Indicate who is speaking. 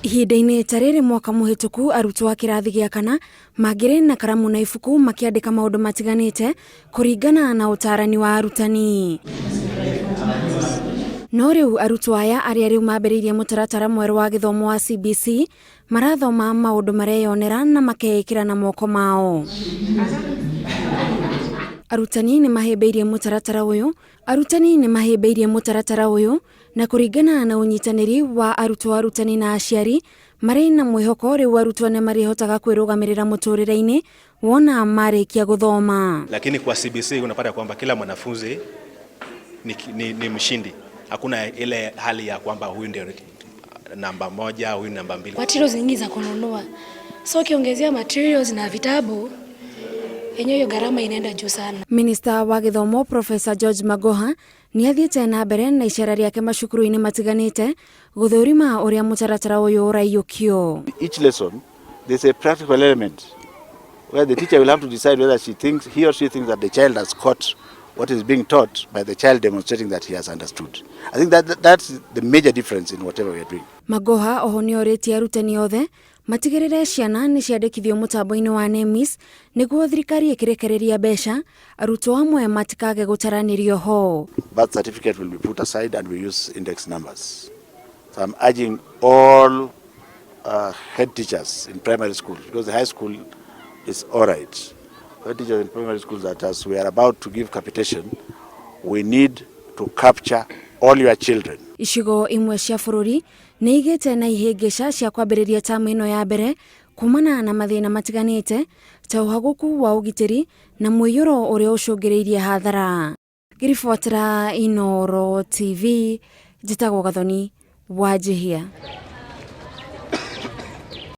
Speaker 1: Ihinda-inĩ ta rĩrĩ mwaka mũhĩtũku arutwo a kĩrathi gĩa kana mangĩrĩ na karamu na ibuku makĩandĩka maũndũ matiganĩte kũringana na ũtarani wa arutani. No rĩu arutwo aya arĩa rĩu mambĩrĩirie mũtaratara mwerũ wa gĩthomo wa CBC marathoma maũndũ mareyonera na makeĩkĩra na moko mao. Arutani nĩ mahĩmbĩirie mũtaratara ũyũ na kũringana na ũnyitanĩri wa arutani na aciari marĩ na mwĩhoko rĩu arutwo nĩ marihotaga kwĩrũgamĩrĩra mũtũrĩre-inĩ wona marĩkia gũthoma.
Speaker 2: Lakini kwa CBC unapata kwamba kila mwanafunzi ni mshindi. Hakuna ile hali ya kwamba huyu ndio namba moja, huyu namba mbili.
Speaker 3: Materials nyingi za kununua. So kiongezea materials na vitabu yenyewe gharama inaenda juu sana.
Speaker 1: Minista wa gĩthomo Professor George Magoha nĩ athiĩte na mbere na icera rĩake macukuru-inĩ matiganĩte gũthũrima ũrĩa mũtaratara ũyũ ũraiyũkio.
Speaker 4: Each lesson there's a practical element where the teacher will have to decide whether he or she thinks that the child has caught what is being taught by the child demonstrating that he has understood. I think that's the major difference in whatever we are doing.
Speaker 1: Magoha oho nĩ orĩtie arutani othe matigĩrĩre ciana nĩ ciandĩkithio mũtambo-inĩ wa NEMIS nĩguo thirikari ĩkĩrekereria mbeca arutwo amwe matikage gũtaranĩrio ho.
Speaker 4: Birth certificate will be put aside and we use index numbers. So I'm urging all head teachers in primary schools, because the high school is all right. Head teachers in primary schools, that as we are about to give capitation, we need to capture all your children.
Speaker 1: Icigo imwe cia bũrũri nĩ igĩte na ihĩngĩca cia kwambĩrĩria tamu ĩno ya mbere kumana na mathĩna matiganĩte ta ũhagũku wa ũgitĩri na mũiyũro ũrĩa ũcũngĩrĩirie hathara. Ngĩribotera Inooro TV, njĩtagwo Gathoni Wanjihia.